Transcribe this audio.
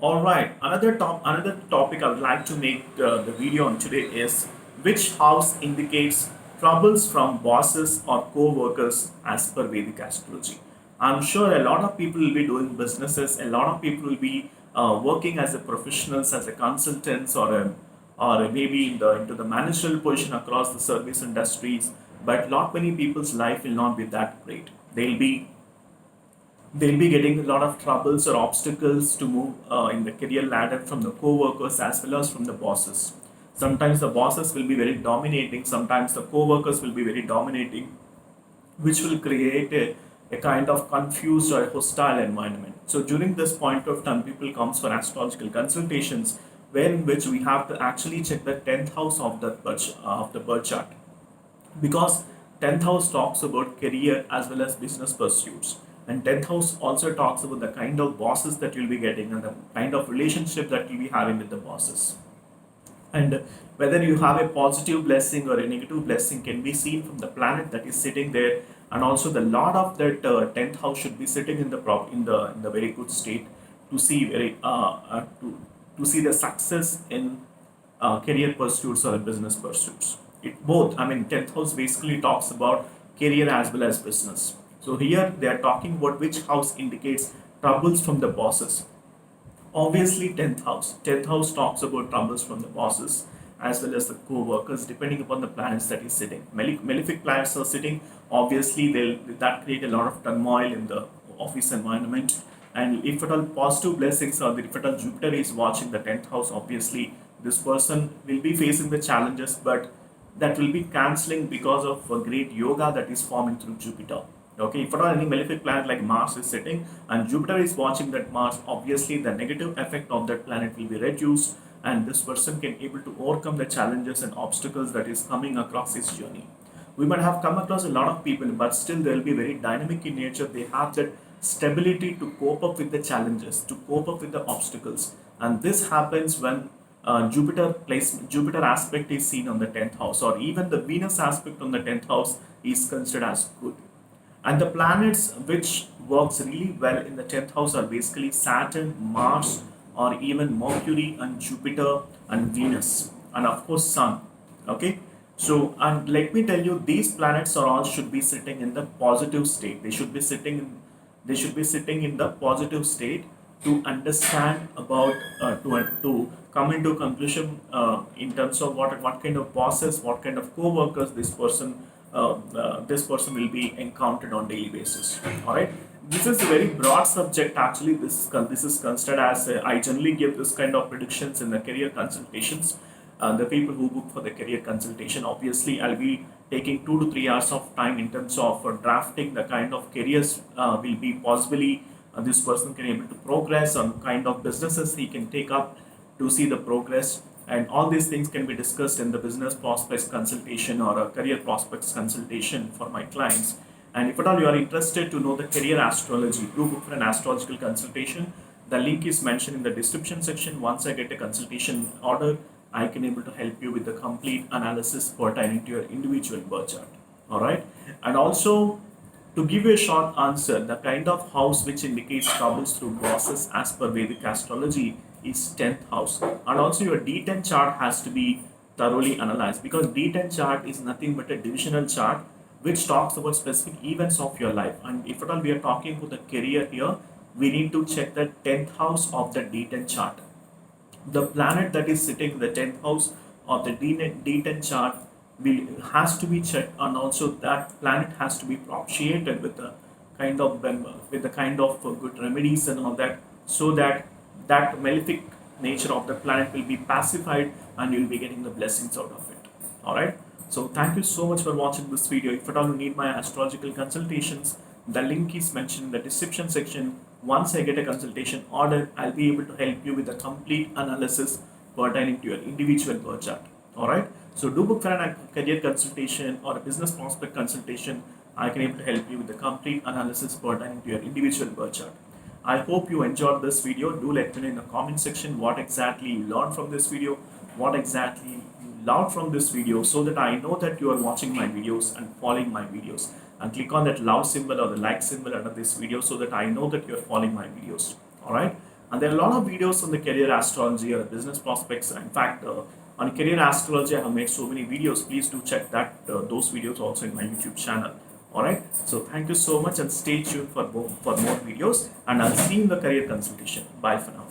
All right, another topic I would like to make the video on today is which house indicates troubles from bosses or co-workers as per Vedic astrology. I'm sure a lot of people will be doing businesses, a lot of people will be working as a professionals, as a consultants, or maybe into the managerial position across the service industries. But not many people's life will not be that great. They'll be getting a lot of troubles or obstacles to move in the career ladder from the co-workers as well as from the bosses. Sometimes the bosses will be very dominating, sometimes the co-workers will be very dominating, which will create a kind of confused or hostile environment. So during this point of time, people comes for astrological consultations, where in which we have to actually check the 10th house of the birth chart, because 10th house talks about career as well as business pursuits, and 10th house also talks about the kind of bosses that you'll be getting and the kind of relationship that you'll be having with the bosses. And whether you have a positive blessing or a negative blessing can be seen from the planet that is sitting there, and also the lord of that 10th house should be sitting in the very good state to see to see the success in career pursuits or business pursuits. It both, I mean, 10th house basically talks about career as well as business. So here they are talking about which house indicates troubles from the bosses. Obviously, 10th house. 10th house talks about troubles from the bosses as well as the co-workers, depending upon the planets that is sitting. Malefic planets are sitting. Obviously, that create a lot of turmoil in the office environment. And if at all positive blessings or if at all Jupiter is watching the 10th house, obviously this person will be facing the challenges, but that will be cancelling because of a great yoga that is forming through Jupiter. Okay, if at all any malefic planet like Mars is sitting and Jupiter is watching that Mars, obviously the negative effect of that planet will be reduced, and this person can able to overcome the challenges and obstacles that is coming across his journey. We might have come across a lot of people, but still they'll be very dynamic in nature. They have that stability to cope up with the challenges, to cope up with the obstacles, and this happens when Jupiter aspect is seen on the 10th house, or even the Venus aspect on the 10th house is considered as good. And the planets which works really well in the 10th house are basically Saturn, Mars, or even Mercury and Jupiter and Venus, and of course Sun. Okay, so and let me tell you, these planets are all should be sitting in the positive state. They should be sitting in the positive state to understand about to come into conclusion in terms of what kind of bosses, what kind of co-workers this person will be encountered on daily basis. All right, this is a very broad subject. Actually, this is considered as I generally give this kind of predictions in the career consultations. The people who book for the career consultation, obviously I'll be taking 2 to 3 hours of time in terms of drafting the kind of careers will be possibly this person can able to progress on, kind of businesses he can take up to see the progress, and all these things can be discussed in the business prospects consultation or a career prospects consultation for my clients. And if at all you are interested to know the career astrology, do book for an astrological consultation. The link is mentioned in the description section. Once I get a consultation order, I can able to help you with the complete analysis pertaining to your individual birth chart. All right, and also to give you a short answer, the kind of house which indicates troubles through bosses as per Vedic astrology is 10th house. And also your D10 chart has to be thoroughly analyzed, because D10 chart is nothing but a divisional chart which talks about specific events of your life. And if at all we are talking about the career here, we need to check the 10th house of the D10 chart. The planet that is sitting in the 10th house of the D10 chart has to be checked, and also that planet has to be propitiated with the good remedies and all that, so that that malefic nature of the planet will be pacified and you'll be getting the blessings out of it. All right, so thank you so much for watching this video. If at all you need my astrological consultations, the link is mentioned in the description section. Once I get a consultation order, I'll be able to help you with a complete analysis pertaining to your individual birth chart. All right, so do book for a career consultation or a business prospect consultation. I can able to help you with the complete analysis pertaining to your individual birth chart. I hope you enjoyed this video. Do let me know in the comment section what exactly you learned from this video, what exactly you loved from this video, so that I know that you are watching my videos and following my videos. And click on that love symbol or the like symbol under this video so that I know that you are following my videos. All right. And there are a lot of videos on the career astrology or business prospects. In fact, on career astrology, I have made so many videos. Please do check that those videos also in my YouTube channel. All right. So thank you so much and stay tuned for more videos. And I'll see you in the career consultation. Bye for now.